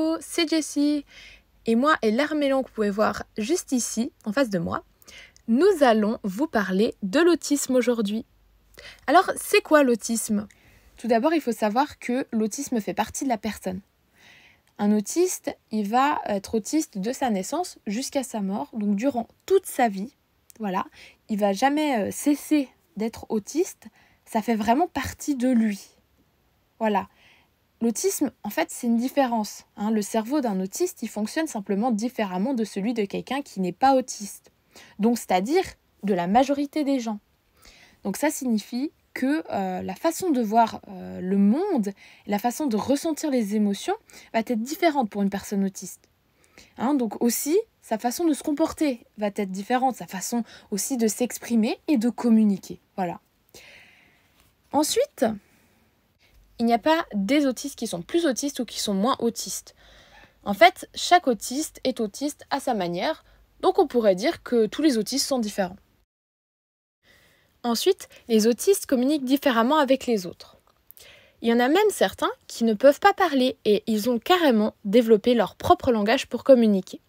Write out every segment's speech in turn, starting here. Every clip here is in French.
Hello, c'est Jessie. Et moi et l'Armélion que vous pouvez voir juste ici, en face de moi, nous allons vous parler de l'autisme aujourd'hui. Alors, c'est quoi l'autisme? Tout d'abord, il faut savoir que l'autisme fait partie de la personne. Un autiste, il va être autiste de sa naissance jusqu'à sa mort, donc durant toute sa vie. Voilà, il va jamais cesser d'être autiste, ça fait vraiment partie de lui. Voilà. L'autisme, en fait, c'est une différence. Le cerveau d'un autiste, il fonctionne simplement différemment de celui de quelqu'un qui n'est pas autiste. Donc, c'est-à-dire de la majorité des gens. Donc, ça signifie que la façon de voir le monde, la façon de ressentir les émotions va être différente pour une personne autiste. Donc aussi, sa façon de se comporter va être différente, sa façon aussi de s'exprimer et de communiquer. Voilà. Ensuite, il n'y a pas des autistes qui sont plus autistes ou qui sont moins autistes. En fait, chaque autiste est autiste à sa manière, donc on pourrait dire que tous les autistes sont différents. Ensuite, les autistes communiquent différemment avec les autres. Il y en a même certains qui ne peuvent pas parler et ils ont carrément développé leur propre langage pour communiquer.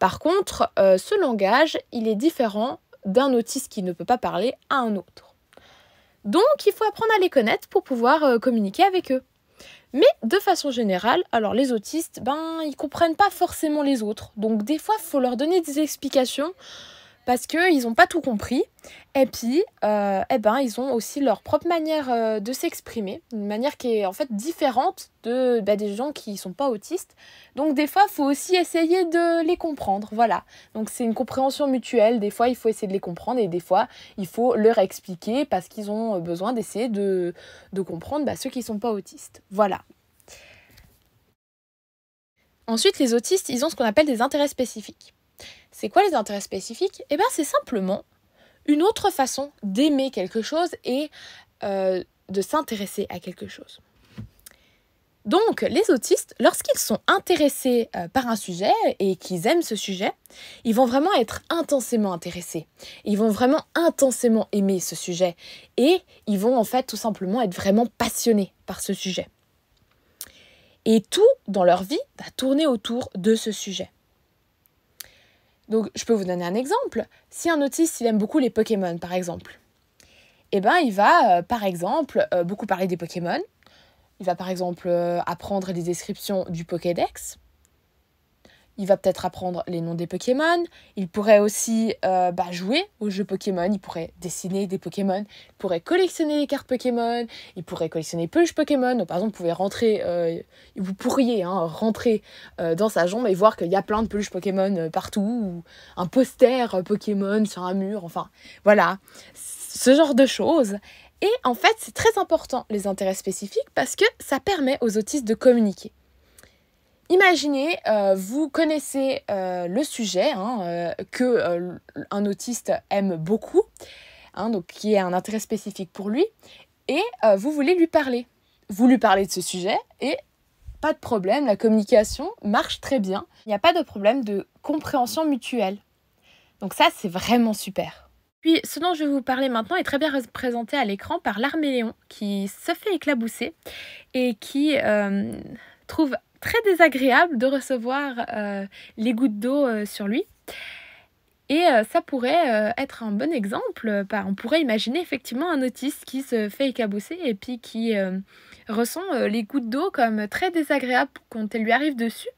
Par contre, ce langage, il est différent d'un autiste qui ne peut pas parler à un autre. Donc, il faut apprendre à les connaître pour pouvoir communiquer avec eux. Mais de façon générale, alors les autistes, ils comprennent pas forcément les autres. Donc des fois, il faut leur donner des explications parce qu'ils n'ont pas tout compris. Et puis, ils ont aussi leur propre manière de s'exprimer, une manière qui est en fait différente des gens qui ne sont pas autistes. Donc des fois, il faut aussi essayer de les comprendre, voilà. Donc c'est une compréhension mutuelle, des fois il faut essayer de les comprendre et des fois il faut leur expliquer parce qu'ils ont besoin d'essayer de comprendre ceux qui ne sont pas autistes, voilà. Ensuite, les autistes, ils ont ce qu'on appelle des intérêts spécifiques. C'est quoi les intérêts spécifiques? C'est simplement une autre façon d'aimer quelque chose et de s'intéresser à quelque chose. Donc, les autistes, lorsqu'ils sont intéressés par un sujet et qu'ils aiment ce sujet, ils vont vraiment être intensément intéressés. Ils vont vraiment intensément aimer ce sujet et ils vont en fait tout simplement être vraiment passionnés par ce sujet. Et tout dans leur vie va tourner autour de ce sujet. Donc, je peux vous donner un exemple. Si un autiste, il aime beaucoup les Pokémon, par exemple, il va, par exemple, beaucoup parler des Pokémon. Il va, par exemple, apprendre les descriptions du Pokédex. Il va peut-être apprendre les noms des Pokémon. Il pourrait aussi jouer aux jeux Pokémon. Il pourrait dessiner des Pokémon. Il pourrait collectionner les cartes Pokémon. Il pourrait collectionner les peluches Pokémon. Donc, par exemple, vous pourriez rentrer dans sa chambre et voir qu'il y a plein de peluches Pokémon partout. Ou un poster Pokémon sur un mur. Enfin, voilà. Ce genre de choses. Et en fait, c'est très important, les intérêts spécifiques, parce que ça permet aux autistes de communiquer. Imaginez, vous connaissez le sujet qu'un autiste aime beaucoup, donc qui est un intérêt spécifique pour lui, et vous voulez lui parler. Vous lui parlez de ce sujet et pas de problème, la communication marche très bien. Il n'y a pas de problème de compréhension mutuelle. Donc ça, c'est vraiment super. Puis, ce dont je vais vous parler maintenant est très bien représenté à l'écran par l'Armélion qui se fait éclabousser et qui trouve très désagréable de recevoir les gouttes d'eau sur lui. Et ça pourrait être un bon exemple. On pourrait imaginer effectivement un autiste qui se fait éclabousser et puis qui ressent les gouttes d'eau comme très désagréables quand elles lui arrivent dessus,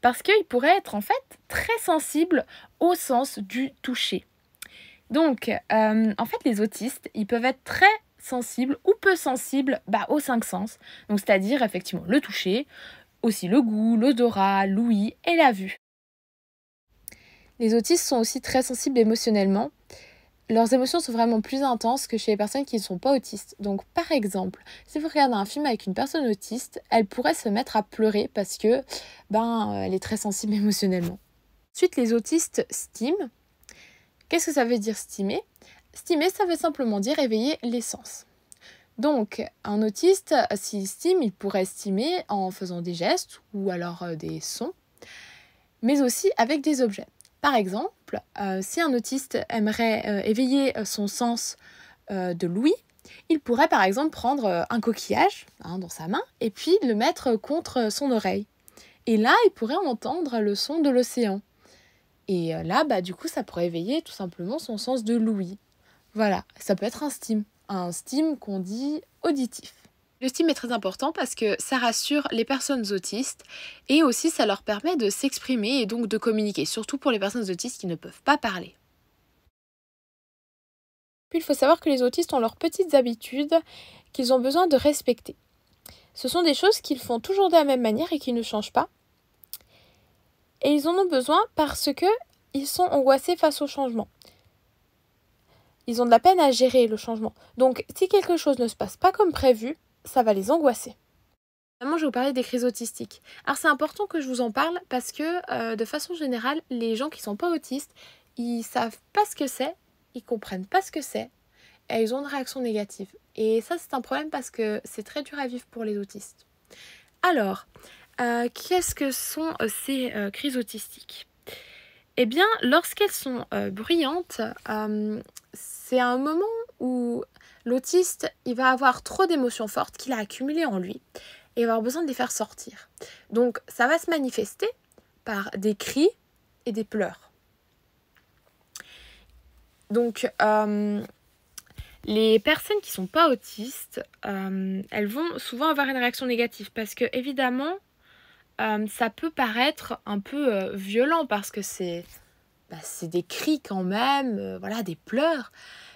parce qu'il pourrait être en fait très sensible au sens du toucher. Donc, en fait, les autistes, ils peuvent être très sensibles ou peu sensibles aux 5 sens. Donc, c'est-à-dire, effectivement, le toucher, aussi le goût, l'odorat, l'ouïe et la vue. Les autistes sont aussi très sensibles émotionnellement. Leurs émotions sont vraiment plus intenses que chez les personnes qui ne sont pas autistes. Donc, par exemple, si vous regardez un film avec une personne autiste, elle pourrait se mettre à pleurer parce que, elle est très sensible émotionnellement. Ensuite, les autistes stiment. Qu'est-ce que ça veut dire stimer? Stimer, ça veut simplement dire éveiller les sens. Donc, un autiste, s'il stime, il pourrait stimer en faisant des gestes ou alors des sons, mais aussi avec des objets. Par exemple, si un autiste aimerait éveiller son sens de l'ouïe, il pourrait par exemple prendre un coquillage dans sa main et puis le mettre contre son oreille. Et là, il pourrait entendre le son de l'océan. Et là, du coup, ça pourrait éveiller tout simplement son sens de l'ouïe. Voilà, ça peut être un stim qu'on dit auditif. Le stim est très important parce que ça rassure les personnes autistes et aussi ça leur permet de s'exprimer et donc de communiquer, surtout pour les personnes autistes qui ne peuvent pas parler. Puis il faut savoir que les autistes ont leurs petites habitudes qu'ils ont besoin de respecter. Ce sont des choses qu'ils font toujours de la même manière et qui ne changent pas. Et ils en ont besoin parce qu'ils sont angoissés face au changement. Ils ont de la peine à gérer le changement. Donc si quelque chose ne se passe pas comme prévu, ça va les angoisser. Maintenant, je vais vous parler des crises autistiques. Alors c'est important que je vous en parle parce que de façon générale, les gens qui ne sont pas autistes, ils savent pas ce que c'est, ils comprennent pas ce que c'est et ils ont une réaction négative. Et ça c'est un problème parce que c'est très dur à vivre pour les autistes. Alors, qu'est-ce que sont ces crises autistiques ? Eh bien, lorsqu'elles sont bruyantes, c'est un moment où l'autiste, il va avoir trop d'émotions fortes qu'il a accumulées en lui et il va avoir besoin de les faire sortir. Donc, ça va se manifester par des cris et des pleurs. Donc, les personnes qui ne sont pas autistes, elles vont souvent avoir une réaction négative parce que, évidemment, ça peut paraître un peu violent parce que c'est des cris quand même, voilà, des pleurs.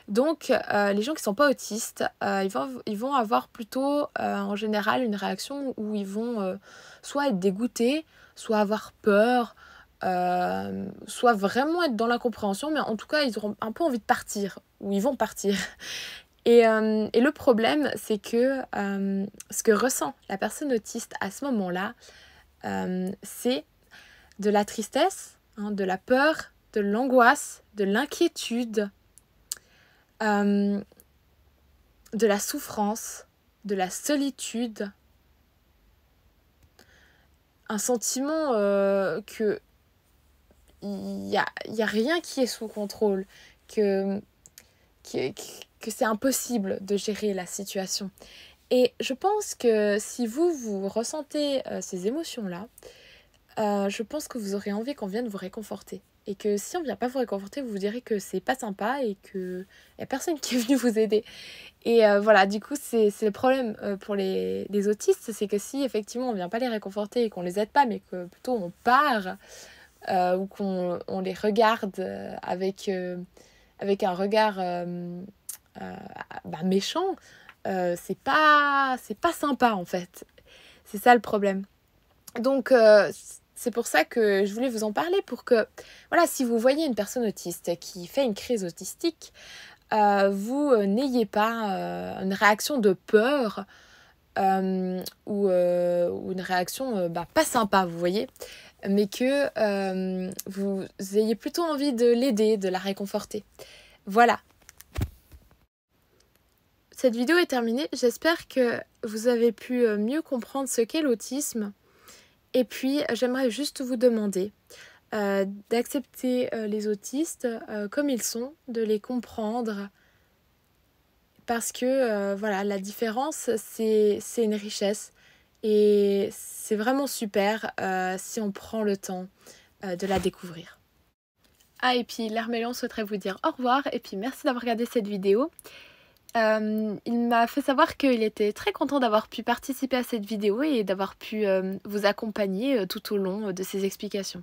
Donc les gens qui ne sont pas autistes, ils vont avoir plutôt en général une réaction où ils vont soit être dégoûtés, soit avoir peur, soit vraiment être dans l'incompréhension, mais en tout cas ils auront un peu envie de partir, ou ils vont partir. Et le problème, c'est que ce que ressent la personne autiste à ce moment-là, c'est de la tristesse, de la peur, de l'angoisse, de l'inquiétude, de la souffrance, de la solitude, un sentiment que il y a rien qui est sous contrôle, que c'est impossible de gérer la situation. Et je pense que si vous ressentez ces émotions-là, je pense que vous aurez envie qu'on vienne vous réconforter. Et que si on ne vient pas vous réconforter, vous vous direz que c'est pas sympa et qu'il n'y a personne qui est venu vous aider. Et voilà, du coup, c'est le problème pour les autistes, c'est que si effectivement on ne vient pas les réconforter et qu'on les aide pas, mais que plutôt on part ou qu'on les regarde avec un regard méchant, c'est pas sympa en fait. C'est ça le problème. Donc c'est pour ça que je voulais vous en parler pour que, voilà, si vous voyez une personne autiste qui fait une crise autistique, vous n'ayez pas une réaction de peur ou une réaction pas sympa, vous voyez, mais que vous ayez plutôt envie de l'aider, de la réconforter. Voilà. Cette vidéo est terminée. J'espère que vous avez pu mieux comprendre ce qu'est l'autisme. Et puis, j'aimerais juste vous demander d'accepter les autistes comme ils sont, de les comprendre. Parce que, voilà, la différence, c'est une richesse. Et c'est vraiment super si on prend le temps de la découvrir. Ah, et puis l'Hermélion souhaiterait vous dire au revoir. Et puis, merci d'avoir regardé cette vidéo. Il m'a fait savoir qu'il était très content d'avoir pu participer à cette vidéo et d'avoir pu vous accompagner tout au long de ses explications.